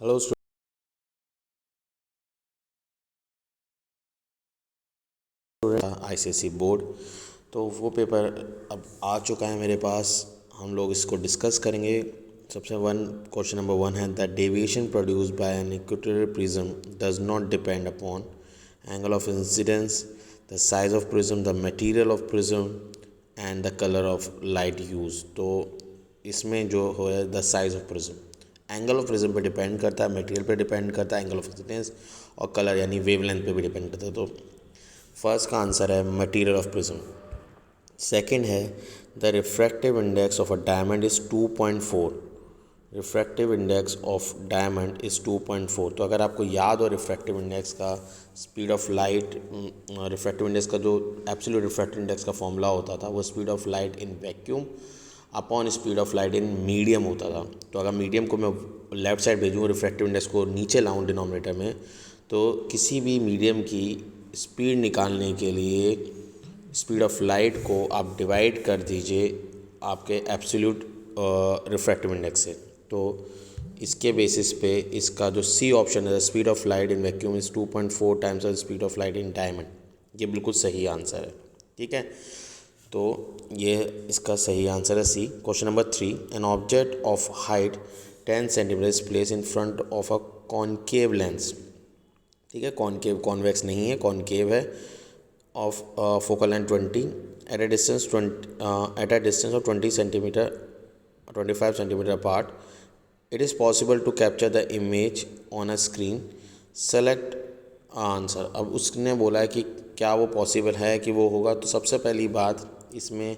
Hello student, ICSE board. तो वो paper अब आ चुका है मेरे पास। हम लोग इसको डिस्कस करेंगे। सबसे क्वेश्चन नंबर 1 है the deviation produced by an equatorial prism does not depend upon angle of incidence, the size of prism, the material of prism and the colour of light use. तो इसमें जो है the size of prism, angle of prism पे depend करता है, material पे depend करता है, एंगल ऑफ इंसिडेंस और कलर यानी वेवलेंथ पे भी डिपेंड करता है। तो फर्स्ट का आंसर है मटेरियल ऑफ प्रिज्म। सेकंड है the refractive index of a diamond is 2.4। Refractive index of diamond is 2.4। तो अगर आपको याद हो रिफ्रैक्टिव इंडेक्स का speed of light, refractive index का जो एब्सोल्यूट रिफ्रैक्टिव इंडेक्स का फॉर्मूला होता था वो speed of light in vacuum upon speed of light in medium होता था। तो अगर मीडियम को मैं लेफ्ट साइड भेजूँ, रिफ्रैक्टिव इंडेक्स को नीचे लाऊँ डिनोमिनेटर में, तो किसी भी मीडियम की स्पीड निकालने के लिए स्पीड ऑफ लाइट को आप डिवाइड कर दीजिए आपके एब्सोल्यूट रिफ्रैक्टिव इंडेक्स से। तो इसके बेसिस पे इसका जो सी ऑप्शन है, speed of light in vacuum is 2.4 times the speed of light in diamond, ये बिल्कुल सही आंसर है। ठीक है, तो ये इसका सही आंसर है C. Question number 3, an object of height 10 centimetre is place in front of a concave lens. ठीक है, कॉनकेव, कॉन्वेक्स नहीं है, कॉनकेव है, of focal length 20 at a distance of 20 centimetre 25 centimetre apart. It is possible to capture the image on a screen, select answer. अब उसने बोला है कि क्या वो पॉसिबल है कि वो होगा। तो सबसे पहली बात, इसमें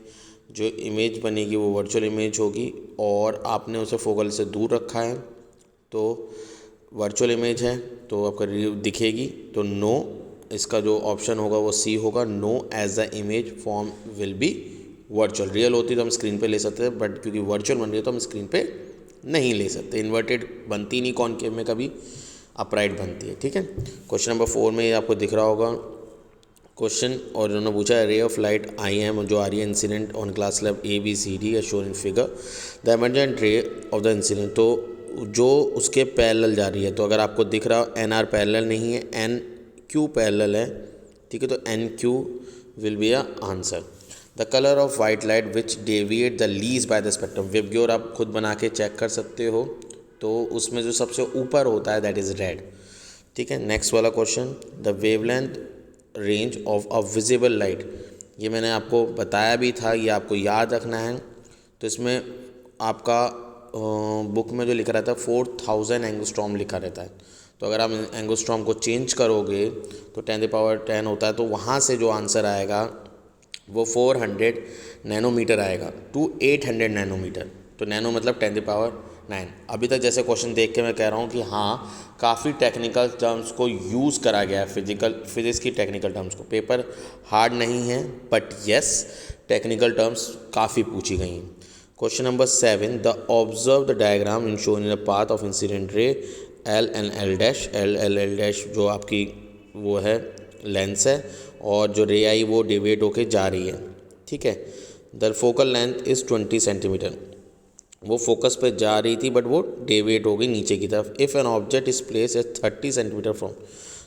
जो इमेज बनेगी वो वर्चुअल इमेज होगी और आपने उसे फोकल से दूर रखा है, तो वर्चुअल इमेज है तो आपका दिखेगी। तो नो, इसका जो ऑप्शन होगा वो सी होगा, no as the image form will be virtual. Real होती तो हम स्क्रीन पे ले सकते हैं, बट क्योंकि वर्चुअल बन रही है तो हम स्क्रीन पे नहीं ले सकते। इन्वर्टेड बनती नहीं कॉनकेव में, कभी अपराइट बनती है। ठीक है, क्वेश्चन नंबर 4 में आपको दिख रहा होगा क्वेश्चन, और उन्होंने पूछा है ray of light I am जो आ रही है incident on glass slab A B C D shown in figure, the emergent ray of the incident. तो जो उसके पैरेलल जा रही है, तो अगर आपको दिख रहा हो एन आर पैरेलल नहीं है, एन क्यू पैरेलल है। ठीक है, तो N Q will be a answer. The colour of white light which deviate the least by the spectrum, VIBGYOR आप खुद बना के चेक कर सकते हो, तो उसमें जो सबसे ऊपर होता है दैट इज़ रेड। ठीक है, नेक्स्ट वाला question, the wavelength range of a visible light, ये मैंने आपको बताया भी था, ये आपको याद रखना है। तो इसमें आपका बुक में जो लिखा रहता है 4000 एंगस्ट्रॉम लिखा रहता है। तो अगर आप एंगस्ट्रॉम को चेंज करोगे तो 10 होता है, तो वहाँ से जो आंसर आएगा वो 400 नैनोमीटर आएगा टू 800 नैनोमीटर। तो नैनो मतलब 10 9। अभी तक जैसे क्वेश्चन देख के मैं कह रहा हूँ कि हाँ, काफ़ी टेक्निकल टर्म्स को यूज़ करा गया है, फिजिक्स की टेक्निकल टर्म्स को। पेपर हार्ड नहीं है, बट येस टेक्निकल टर्म्स काफ़ी पूछी गई हैं। Question number 7, the observe the diagram in shown in the path of incident ray L N L dash. L dash जो आपकी वो है लेंस है, और जो रे आई वो डिवेट होके जा रही है। ठीक है, the focal length is 20 centimetre, वो फोकस पे जा रही थी बट वो डेविएट हो गई नीचे की तरफ। If an object is place at 30 centimetre from,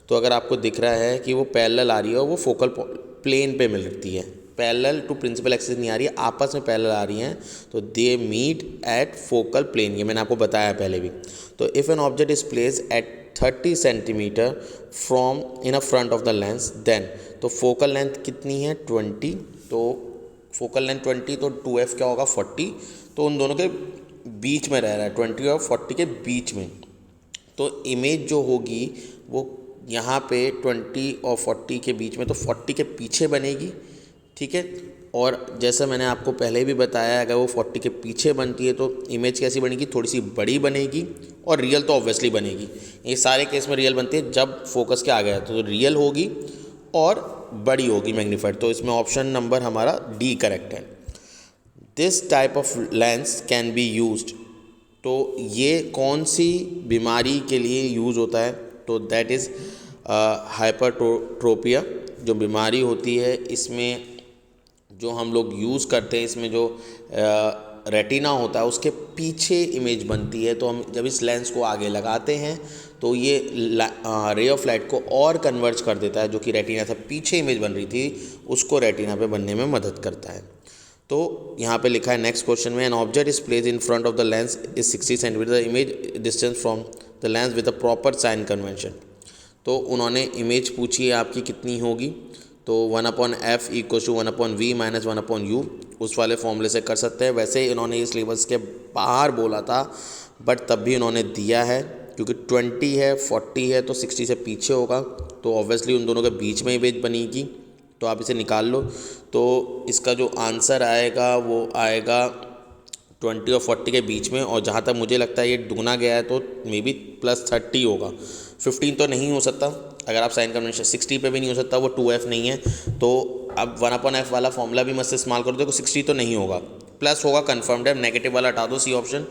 तो अगर आपको दिख रहा है कि वो पैरेलल आ रही है और वो फोकल प्लेन पे मिलती है, पैरेलल टू प्रिंसिपल एक्सिस नहीं आ रही है, आपस में पैरेलल आ रही हैं, तो they meet at focal plane, ये मैंने आपको बताया पहले भी। तो if an object is place at 30 centimetre from in a front of the lens then, तो फोकल लेंथ कितनी है 20, तो फोकल लेंथ 20, तो 2f क्या होगा 40, तो उन दोनों के बीच में रह रहा है, 20 और 40 के बीच में। तो इमेज जो होगी वो यहाँ पे 20 और 40 के बीच में, तो 40 के पीछे बनेगी। ठीक है, और जैसा मैंने आपको पहले भी बताया, अगर वो 40 के पीछे बनती है तो इमेज कैसी बनेगी, थोड़ी सी बड़ी बनेगी, और रियल तो ऑब्वियसली बनेगी। ये सारे केस में रियल बनती है जब फोकस के आ गया, तो रियल होगी और बड़ी होगी मैग्नीफाइड। तो इसमें ऑप्शन नंबर हमारा डी करेक्ट है। This type of lens can be used, तो ये कौन सी बीमारी के लिए यूज़ होता है, तो दैट इज़ हाइपरट्रोपिया जो बीमारी होती है। इसमें जो हम लोग यूज़ करते हैं, इसमें जो रेटिना होता है उसके पीछे इमेज बनती है। तो हम जब इस लेंस को आगे लगाते हैं तो ये रे ऑफ लाइट को और कन्वर्ज कर देता है, जो कि रेटिना से पीछे इमेज बन रही थी उसको रेटिना पे बनने में मदद करता है। तो यहाँ पे लिखा है नेक्स्ट क्वेश्चन में, an object is place in front of the lens is 60 centimetre, image distance from the lens with a proper sign convention. तो उन्होंने इमेज पूछी है आपकी कितनी होगी, तो 1/f = 1/v - 1/u उस वाले फॉर्मूले से कर सकते हैं। वैसे इन्होंने इस सिलेबस के बाहर बोला था, बट तब भी उन्होंने दिया है, क्योंकि 20 है 40 है तो 60 से पीछे होगा, तो ऑब्वियसली उन दोनों के बीच में इमेज बनेगी। तो आप इसे निकाल लो। तो इसका जो आंसर आएगा वो आएगा 20 और 40 के बीच में, और जहाँ तक मुझे लगता है ये दुगना गया है तो मे बी +30 होगा। 15 तो नहीं हो सकता, अगर आप साइन कन्वेंशन 60 पे भी नहीं हो सकता, वो 2f नहीं है। तो अब 1/f वाला फॉर्मूला भी मत से इस्तेमाल कर दो, देखो 60 तो नहीं होगा, प्लस होगा कन्फर्म्ड है, नेगेटिव वाला हटा दो, सी ऑप्शन।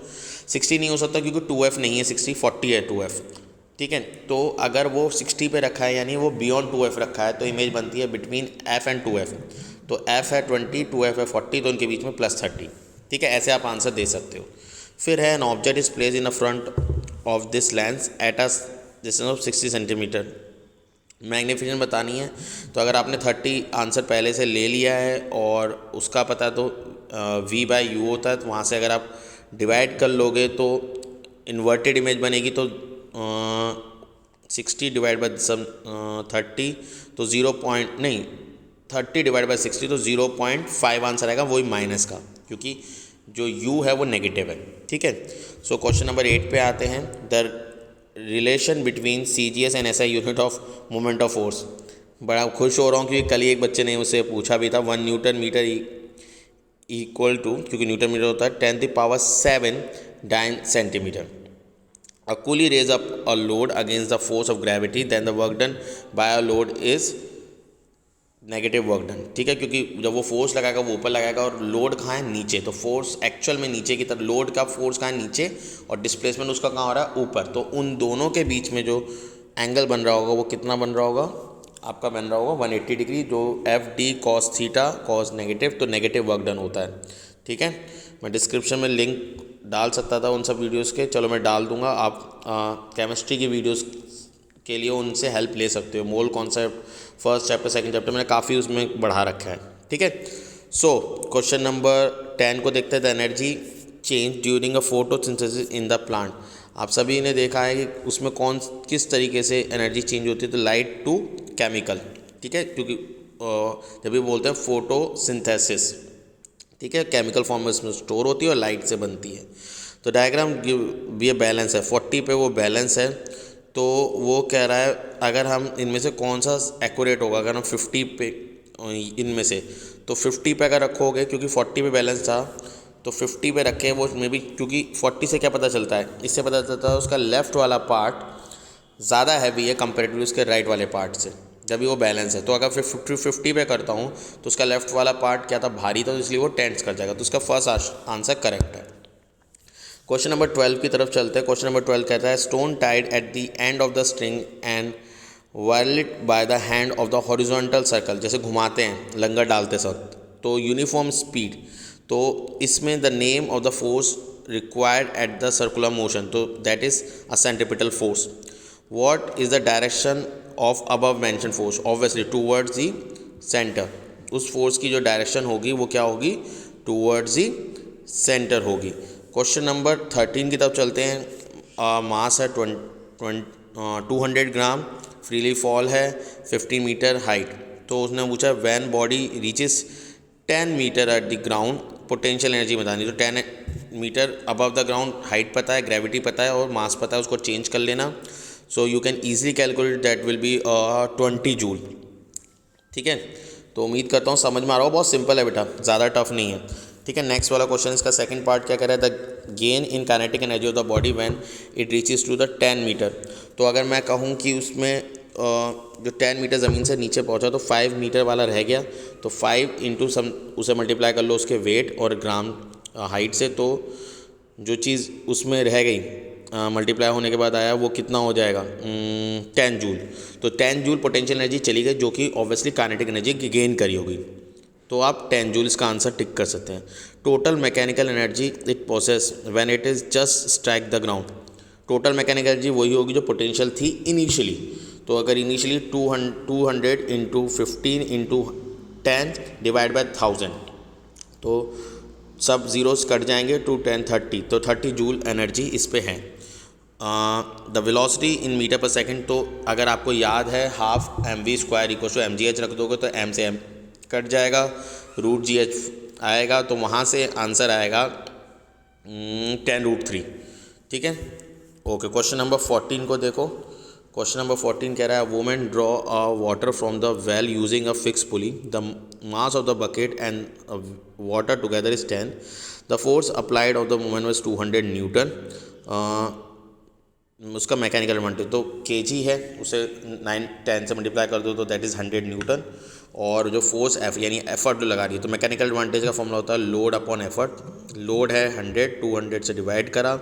60 नहीं हो सकता क्योंकि 2f नहीं है 60, 40 है 2f, ठीक है। तो अगर वो 60 पे रखा है यानी वो बियॉन्ड 2f रखा है, तो इमेज बनती है बिटवीन f एंड 2f। तो f है 20, 2f है 40, तो उनके बीच में +30, ठीक है। ऐसे आप आंसर दे सकते हो। फिर है N object is place in a front of this lens eight a distance of 60 centimetre, magnification बतानी है। तो अगर आपने 30 आंसर पहले से ले लिया है और उसका पता है तो v/u होता है, तो वहाँ से अगर आप डिवाइड कर लोगे तो इन्वर्टेड इमेज बनेगी। तो 60 डिवाइड बाई 30 तो 30 डिवाइड बाई 60 तो 0.5 आंसर आएगा, वही माइनस का, क्योंकि जो u है वो नेगेटिव है, ठीक है। सो क्वेश्चन नंबर 8 पे आते हैं। The relation between CGS and SI unit of moment of force. बड़ा खुश हो रहा हूँ क्योंकि कल ही एक बच्चे ने उसे पूछा भी था। 1 न्यूटन मीटर इक्वल टू, क्योंकि न्यूटन मीटर होता है 10⁷ dyne centimetre. A pulley raise up a load against the force of gravity, then the work done by a load is negative work done, ठीक है। क्योंकि जब वो फोर्स लगाएगा वो ऊपर लगाएगा और लोड कहाँ है, नीचे। तो फोर्स एक्चुअल में नीचे की तरफ, लोड का फोर्स कहाँ है, नीचे, और डिस्प्लेसमेंट उसका कहाँ हो रहा है, ऊपर। तो उन दोनों के बीच में जो एंगल बन रहा होगा वो कितना बन रहा होगा, आपका बन रहा होगा 180 डिग्री, जो FD cos theta cos negative, तो नेगेटिव वर्क डन होता है, ठीक है। मैं डिस्क्रिप्शन में लिंक डाल सकता था उन सब वीडियोस के, चलो मैं डाल दूंगा। आप केमिस्ट्री की वीडियोस के लिए उनसे हेल्प ले सकते हो। Mole concept first chapter second chapter मैंने काफ़ी उसमें बढ़ा रखा है, ठीक है। सो क्वेश्चन नंबर 10 को देखते हैं। The energy change during a photosynthesis in the plant. आप सभी ने देखा है कि उसमें किस तरीके से एनर्जी चेंज होती है, तो लाइट टू केमिकल, ठीक है। क्योंकि जब भी बोलते हैं फोटोसिंथेसिस, ठीक है, केमिकल फॉर्म में इसमें स्टोर होती है और लाइट से बनती है। तो डायग्राम भी ये बैलेंस है, 40 पे वो बैलेंस है। तो वो कह रहा है अगर हम इनमें से कौन सा एक्यूरेट होगा, अगर हम 50 पे इनमें से, तो 50 पे अगर रखोगे, क्योंकि 40 पे बैलेंस था तो 50 पे रखे वो में भी, क्योंकि 40 से क्या पता चलता है, इससे पता चलता है उसका लेफ़्ट वाला पार्ट ज़्यादा हैवी है कंपेरेटिवली उसके राइट वाले पार्ट से, जब भी वो बैलेंस है। तो अगर फिर 50 पे करता हूँ तो उसका लेफ़्ट वाला पार्ट क्या था, भारी था, तो इसलिए वो टेंस कर जाएगा। तो उसका फर्स्ट आंसर करेक्ट है। क्वेश्चन नंबर 12 की तरफ चलते हैं। क्वेश्चन नंबर 12 कहता है stone tied at the end of the string and whirled by the hand of the horizontal circle, जैसे घुमाते हैं लंगर डालते वक्त, तो यूनिफॉर्म स्पीड। तो इसमें the name of the force required at the circular motion, तो that is a centripetal force. What is the direction of above mention force, obviously towards the centre. उस फोर्स की जो डायरेक्शन होगी वो क्या होगी, टूवर्ड्स दी सेंटर होगी। Question number 13 की तरफ चलते हैं। मास है 200 ग्राम, फ्रीली फॉल है 50 मीटर हाइट। तो उसने पूछा when body reaches 10 metre at the ground, potential energy बतानी। तो 10 metre above the ground height पता है, ग्रेविटी पता है और मास पता है, उसको चेंज कर लेना। So you can easily calculate that will be 20 joule, ठीक है। तो उम्मीद करता हूँ समझ में आ रहा हो, बहुत सिंपल है बेटा, ज़्यादा टफ नहीं है, ठीक है। नेक्स्ट वाला क्वेश्चन, इसका सेकंड पार्ट क्या कह रहा है, the gain in kinetic energy of the body when it reaches to the 10 metre. तो अगर मैं कहूँ कि उसमें जो 10 मीटर ज़मीन से नीचे पहुँचा तो 5 मीटर वाला रह गया, तो 5 इंटू सम उसे मल्टीप्लाई कर लो उसके वेट और ग्राम हाइट से, तो जो चीज़ उसमें रह गई मल्टीप्लाई होने के बाद आया वो कितना हो जाएगा, 10 जूल। तो 10 जूल पोटेंशियल एनर्जी चली गई, जो कि ऑब्वियसली काइनेटिक एनर्जी गेन करी होगी। तो आप 10 जूल इसका आंसर टिक कर सकते हैं। Total mechanical energy it possess when it is just strike the ground. Total mechanical energy वही होगी जो पोटेंशियल थी इनिशियली। तो अगर initially 200 into 15 into 10 divide by 1000, तो सब ज़ीरोस कट जाएंगे, 2 10 30, तो 30 जूल एनर्जी इस पे है। द वेलोसिटी इन मीटर पर सेकंड, तो अगर आपको याद है half mv² equal to mgh रख दोगे तो m से m कट जाएगा, √gh आएगा, तो वहाँ से आंसर आएगा 10√3। ठीक है, ओके। क्वेश्चन नंबर 14 को देखो। क्वेश्चन नंबर 14 कह रहा है women draw a water from the well using a fix pulley, the mass of the bucket and water together is 10, the force applied of the women was 200 Newton. उसका mechanical advantage तो kg है, उसे 9 10 से multiply कर दो तो that is 100 Newton, और जो फोर्स एफ यानी एफर्ट जो लगा रही है, तो मैकेनिकल एडवांटेज का फॉर्मूला होता है लोड अपॉन एफर्ट। लोड है 100, 200 से डिवाइड करा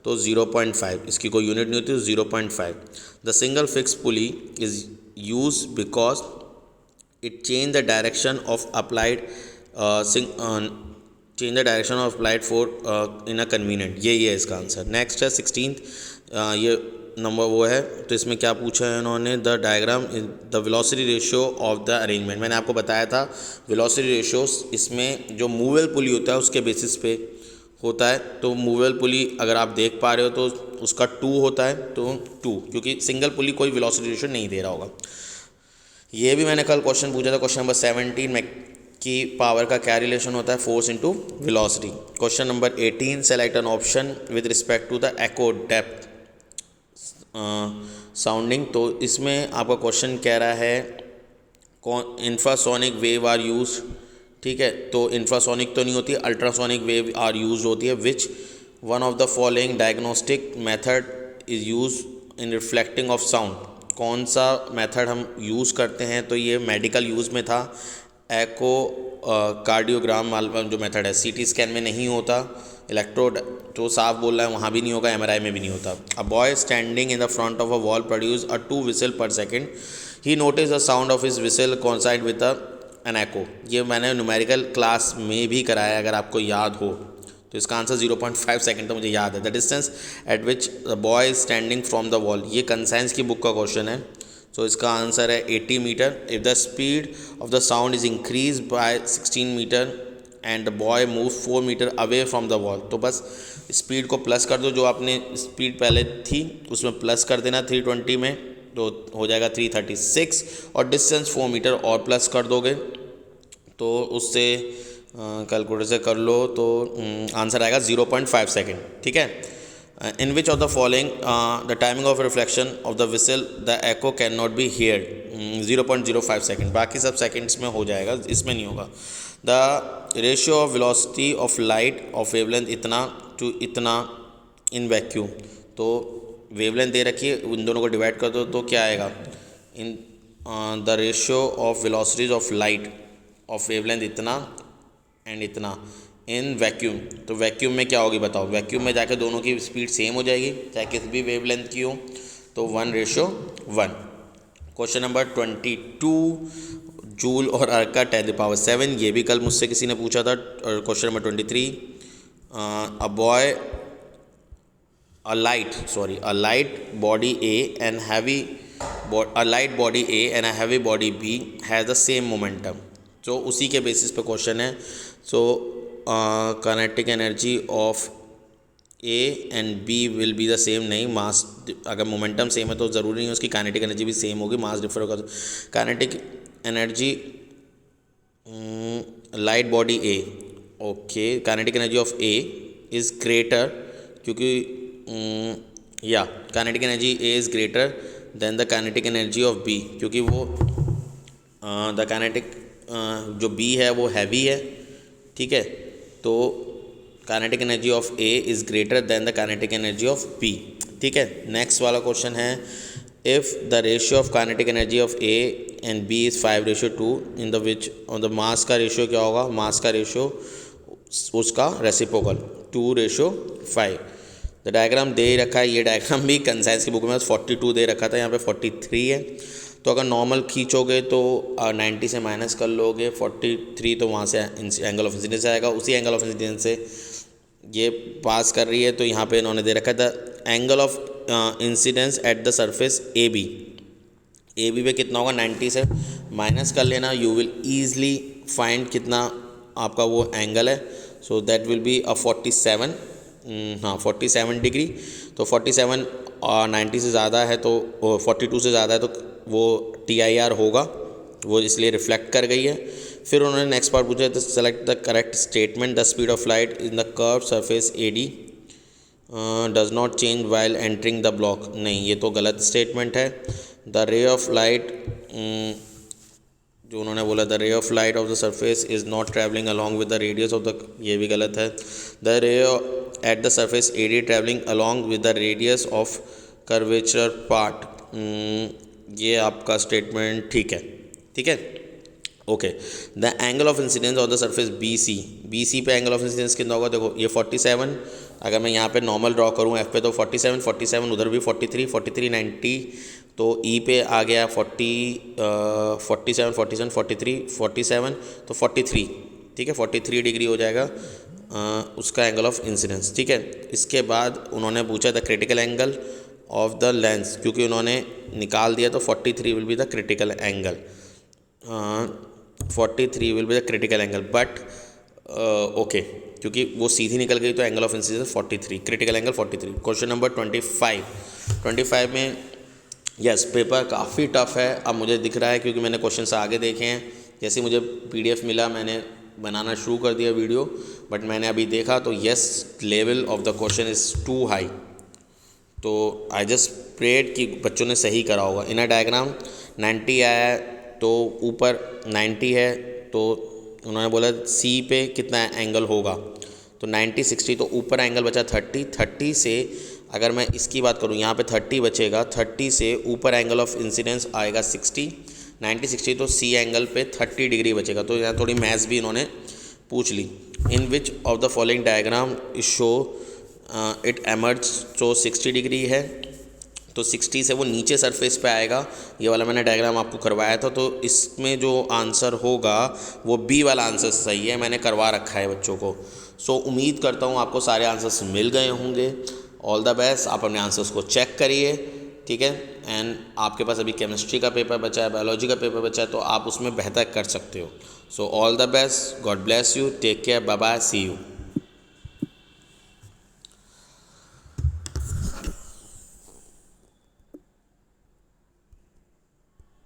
तो 0.5, इसकी कोई यूनिट नहीं होती, 0.5। The single fix pulley is use because it change the direction of applied change the direction of applied for in a convenient. यही है इसका आंसर। नेक्स्ट है 16th, ये नंबर वो है, तो इसमें क्या पूछा है इन्होंने, the diagram the velocity ratio of the arrangement. मैंने आपको बताया था वेलोसिटी रेशियो इसमें जो मूवेबल पुली होता है उसके बेसिस पे होता है। तो मूवेबल पुली अगर आप देख पा रहे हो तो उसका 2 होता है, तो 2, क्योंकि सिंगल पुली कोई वेलोसिटी रेशियो नहीं दे रहा होगा। ये भी मैंने कल क्वेश्चन पूछा था, क्वेश्चन नंबर 17 में, कि पावर का क्या रिलेशन होता है, force into velocity. Question number 18, select an option with respect to the echo depth sounding. तो इसमें आपका क्वेश्चन कह रहा है कौन इंफ्रासोनिक वेव आर यूज। ठीक है, तो इंफ्रासोनिक तो नहीं होती, अल्ट्रासोनिक वेव आर यूज होती है। Which one of the following diagnostic method is use in reflecting of sound. कौन सा मेथड हम यूज़ करते हैं, तो ये मेडिकल यूज़ में था। एको कार्डियोग्राम जो मेथड है, सीटी स्कैन में नहीं होता। इलेक्ट्रोड तो साफ बोल रहा है वहाँ भी नहीं होगा, एमआरआई में भी नहीं होता। A boy standing in the front of a wall produce a 2 whistle per second, he notice the sound of his whistle coincide with an echo. ये मैंने न्यूमेरिकल क्लास में भी कराया, अगर आपको याद हो तो इसका आंसर 0.5 सेकेंड तो मुझे याद है। The distance at which the boy is standing from the wall, ये कंसाइंस की बुक का क्वेश्चन है। तो इसका आंसर है 80 metre. If the speed of the sound is increase by 16 metre and the boy move 4 metre away from the wall, तो बस speed को प्लस कर दो, जो आपने स्पीड पहले थी उसमें प्लस कर देना 320 में, तो हो जाएगा 336, और डिस्टेंस 4 मीटर और प्लस कर दोगे तो उससे कैलकुलेटर से कर लो तो आंसर आएगा 0.5 सेकेंड। ठीक है, in which of the following the timing of reflection of the whistle the echo can not be heard, 0.05 second. बाकी सब सेकेंड्स में हो जाएगा, इसमें नहीं होगा। The ratio of velocity of light of wavelength इतना टू इतना इन वैक्यूम, तो वेवलेंथ दे रखी है, उन दोनों को डिवाइड कर दो तो क्या आएगा, in the ratio of velocities of light of wavelength इतना एंड इतना इन वैक्यूम। तो वैक्यूम में क्या होगी बताओ, वैक्यूम में जाकर दोनों की स्पीड सेम हो जाएगी, चाहे किसी भी वेवलेंथ की हो, तो 1:1। क्वेश्चन नंबर 22, जूल और अर्क का 10⁷, ये भी कल मुझसे किसी ने पूछा था। और question number 23, a light body A and a heavy body B has the same momentum। तो उसी के बेसिस पे क्वेश्चन है। So kinetic energy of A and B will be the same, नहीं, मास अगर मोमेंटम सेम है तो ज़रूरी नहीं है उसकी काइनेटिक एनर्जी भी सेम होगी, मास डिफर होगा। तो kinetic energy light body A, okay, kinetic energy of A is greater, क्योंकि kinetic energy A is greater than the kinetic energy of B, क्योंकि वो द काइनेटिक जो बी है वो हैवी है। ठीक है, तो kinetic energy of A is greater than the kinetic energy of B. ठीक है, नेक्स्ट वाला क्वेश्चन है, if the ratio of kinetic energy of A and B is 5:2, in the which the mass का ratio क्या होगा, मास का ratio उसका reciprocal 2:5। The diagram दे रखा है, ये डायग्राम भी कंसाइंस की बुक में 42 दे रखा था, यहाँ पे 43 है। तो अगर नॉर्मल खींचोगे तो 90 से माइनस कर लोगे 43, तो वहाँ से एंगल ऑफ इंसिडेंस आएगा। उसी एंगल ऑफ इंसिडेंस से ये पास कर रही है, तो यहाँ पे इन्होंने दे रखा है the angle of incidence at the surface A B पे कितना होगा 90 से माइनस कर लेना, यू विल ईजली फाइंड कितना आपका वो एंगल है। सो दैट विल बी 47, हाँ 47 डिग्री। तो 47 और 90 से ज़्यादा है तो 42 से ज़्यादा है तो वो TIR होगा, वो इसलिए रिफ्लेक्ट कर गई है। फिर उन्होंने नेक्स्ट पार्ट पूछा तो select the correct statement, the speed of light in the curve surface AD does not change while entering the block. नहीं, ये तो गलत स्टेटमेंट है। द रे ऑफ लाइट, जो उन्होंने बोला the ray of light of the surface is not travelling along with the radius of the, ये भी गलत है। द रे eight the surface AD travelling along with the radius of curvature part, ये आपका स्टेटमेंट ठीक है। Okay, the angle of incidence of the surface BC पे एंगल ऑफ इंसिडेंस कितना होगा? देखो ये 47, अगर मैं यहाँ पे नॉर्मल ड्रॉ करूँ F पे तो 47, उधर भी 43, 90, तो E पे आ गया 47, 43, तो 43, ठीक है, 43 डिग्री हो जाएगा उसका एंगल ऑफ इंसिडेंस, ठीक है। इसके बाद उन्होंने पूछा the critical angle of the lens, क्योंकि उन्होंने निकाल दिया तो 43 will be the critical angle, 43 will be the critical angle, but okay, क्योंकि वो सीधी निकल गई तो angle of incidence 43, critical angle 43। Question number 25 में यस पेपर काफ़ी टफ है, अब मुझे दिख रहा है क्योंकि मैंने क्वेश्चन आगे देखे हैं। जैसे मुझे PDF मिला मैंने बनाना शुरू कर दिया वीडियो, बट मैंने अभी देखा तो yes level of the question is too high, तो आई जस्ट प्रेड कि बच्चों ने सही करा होगा। इन अ डायग्राम 90 आया है तो ऊपर 90 है, तो उन्होंने बोला C पे कितना एंगल होगा, तो 90, 60, तो ऊपर एंगल बचा 30 से अगर मैं इसकी बात करूँ यहाँ पे 30 बचेगा, 30 से ऊपर एंगल ऑफ इंसिडेंस आएगा 60, 90, 60, तो C एंगल पे 30 डिग्री बचेगा। तो यहाँ थोड़ी मैथ्स भी इन्होंने पूछ ली। In which of the following diagram is show it emerge, तो 60 डिग्री है तो 60 से वो नीचे सरफेस पे आएगा। ये वाला मैंने डायग्राम आपको करवाया था, तो इसमें जो आंसर होगा वो B वाला आंसर सही है, मैंने करवा रखा है बच्चों को। सो उम्मीद करता हूँ आपको सारे आंसर्स मिल गए होंगे। ऑल द बेस्ट, आप अपने आंसर्स को चेक करिए, ठीक है। एंड आपके पास अभी केमिस्ट्री का पेपर बचा है, बायोलॉजी का पेपर बचा है, तो आप उसमें बेहतर कर सकते हो। So all the best, God bless you, take care, bye bye, see you.